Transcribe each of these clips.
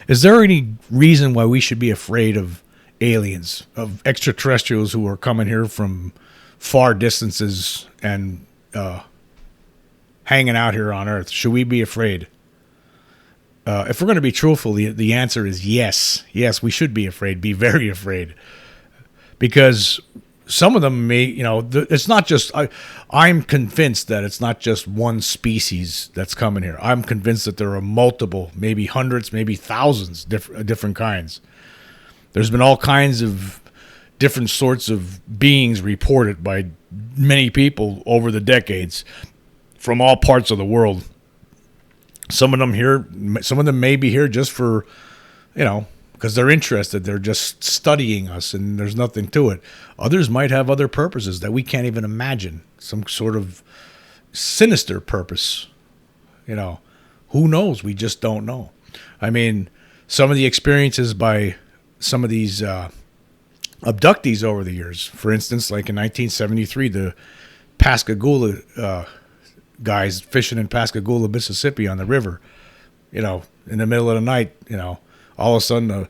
Is there any reason why we should be afraid of aliens, of extraterrestrials who are coming here from far distances and hanging out here on Earth? Should we be afraid? If we're going to be truthful, the answer is yes. Yes, we should be afraid, be very afraid. Because some of them may, it's not just, I'm convinced that it's not just one species that's coming here. I'm convinced that there are multiple, maybe hundreds, maybe thousands, different kinds. There's been all kinds of different sorts of beings reported by many people over the decades from all parts of the world. Some of them may be here just for, because they're interested. They're just studying us and there's nothing to it. Others might have other purposes that we can't even imagine. Some sort of sinister purpose. Who knows? We just don't know. I mean, some of the experiences by some of these abductees over the years, for instance, like in 1973, the Pascagoula guys fishing in Pascagoula, Mississippi on the river, in the middle of the night, all of a sudden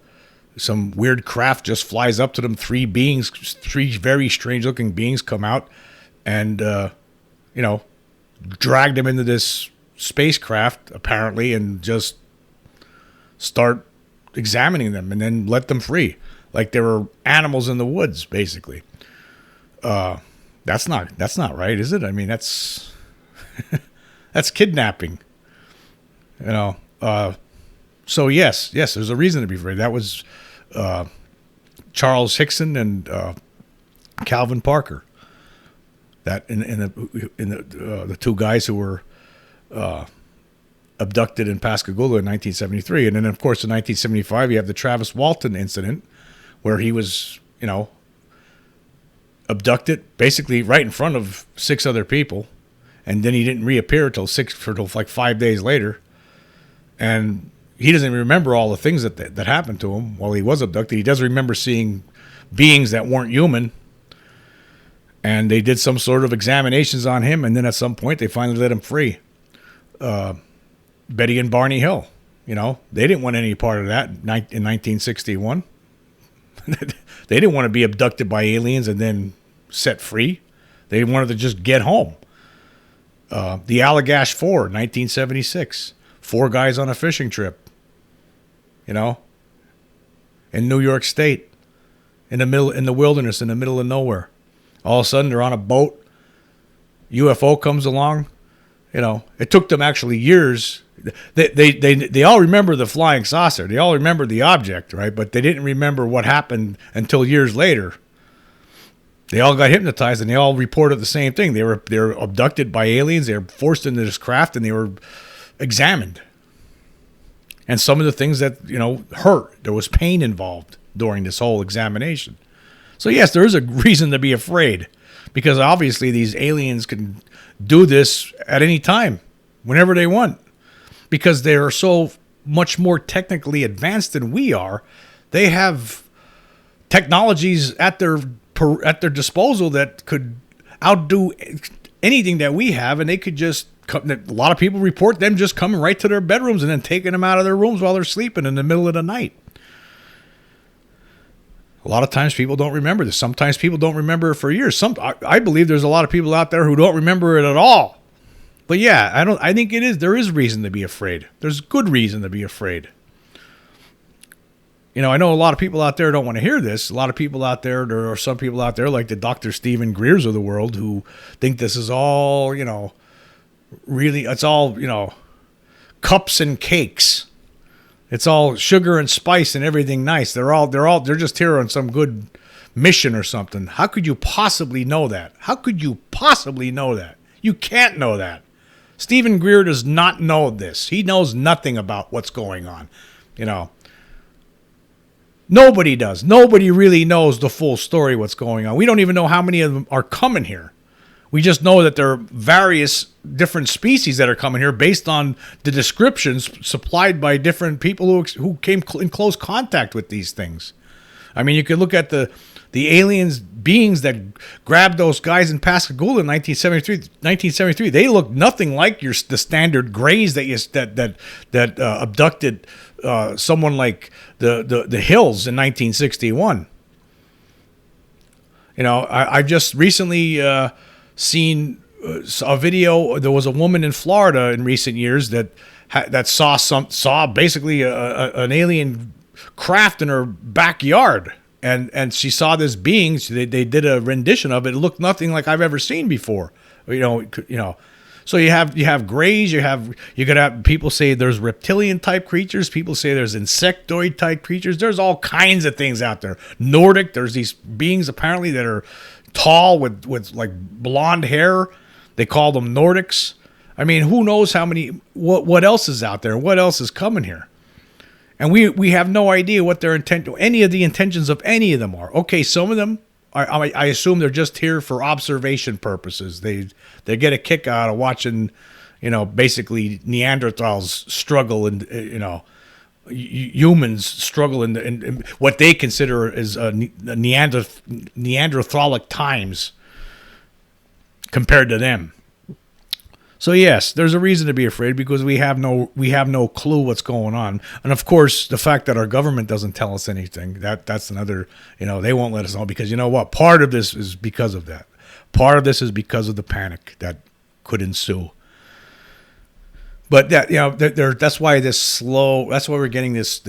some weird craft just flies up to them. Three very strange looking beings come out and, drag them into this spacecraft apparently and just start examining them and then let them free. Like they were animals in the woods, basically. That's not right, is it? I mean, that's kidnapping, So yes, there's a reason to be afraid. That was Charles Hickson and Calvin Parker. That in the two guys who were abducted in Pascagoula in 1973, and then of course in 1975 you have the Travis Walton incident, where he was abducted basically right in front of 6 other people. And then he didn't reappear until 5 days later. And he doesn't even remember all the things that happened to him while he was abducted. He does remember seeing beings that weren't human. And they did some sort of examinations on him. And then at some point, they finally let him free. Betty and Barney Hill, they didn't want any part of that in 1961. They didn't want to be abducted by aliens and then set free. They wanted to just get home. The Allagash 4, 1976. 4 guys on a fishing trip, in New York State, in the wilderness, in the middle of nowhere. All of a sudden, they're on a boat. UFO comes along. It took them actually years. They all remember the flying saucer. They all remember the object, right? But they didn't remember what happened until years later. They all got hypnotized, and they all reported the same thing. They were abducted by aliens. They were forced into this craft, and they were examined. And some of the things that hurt. There was pain involved during this whole examination. So yes, there is a reason to be afraid, because obviously these aliens can do this at any time, whenever they want, because they are so much more technically advanced than we are. They have technologies at their disposal that could outdo anything that we have, and they could just come. A lot of people report them just coming right to their bedrooms and then taking them out of their rooms while they're sleeping in the middle of the night. A lot of times people don't remember this. Sometimes people don't remember it for years. I believe there's a lot of people out there who don't remember it at all. But yeah, I think there is reason to be afraid. There's good reason to be afraid. I know a lot of people out there don't want to hear this. A lot of people out there are some people out there like the Dr. Stephen Greers of the world who think this is all, really, it's all, cups and cakes. It's all sugar and spice and everything nice. They're just here on some good mission or something. How could you possibly know that? How could you possibly know that? You can't know that. Stephen Greer does not know this. He knows nothing about what's going on. Nobody does. Nobody really knows the full story, what's going on. We don't even know how many of them are coming here. We just know that there are various different species that are coming here based on the descriptions supplied by different people who came in close contact with these things. I mean, you could look at the The aliens beings that grabbed those guys in Pascagoula in 1973, they look nothing like the standard Greys that abducted someone like the Hills in 1961. You know, I just recently seen a video. There was a woman in Florida in recent years that saw basically an alien craft in her backyard, and she saw this being. They did a rendition of it. It looked nothing like I've ever seen before. You know. So you have Greys. You could have people say there's reptilian type creatures. People say there's insectoid type creatures. There's all kinds of things out there. Nordic. There's these beings apparently that are tall with like blonde hair. They call them Nordics. I mean, who knows how many? What else is out there? What else is coming here? And we have no idea what their any of the intentions of any of them are. Okay, some of them, I assume they're just here for observation purposes. They get a kick out of watching, basically Neanderthals struggle and humans struggle in what they consider as Neanderthalic times compared to them. So yes, there's a reason to be afraid because we have no clue what's going on, and of course the fact that our government doesn't tell us anything that's another. They won't let us know because you know what? Part of this is because of that. Part of this is because of the panic that could ensue. But that's why that's why we're getting this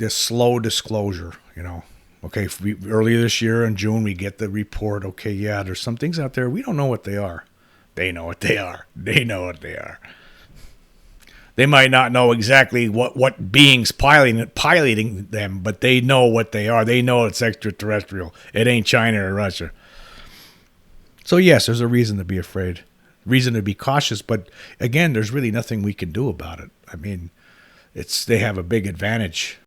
slow disclosure. Okay, earlier this year in June we get the report. Okay, yeah, there's some things out there we don't know what they are. They know what they are. They know what they are. They might not know exactly what beings piloting them, but they know what they are. They know it's extraterrestrial. It ain't China or Russia. So yes, there's a reason to be afraid, reason to be cautious. But again, there's really nothing we can do about it. I mean, they have a big advantage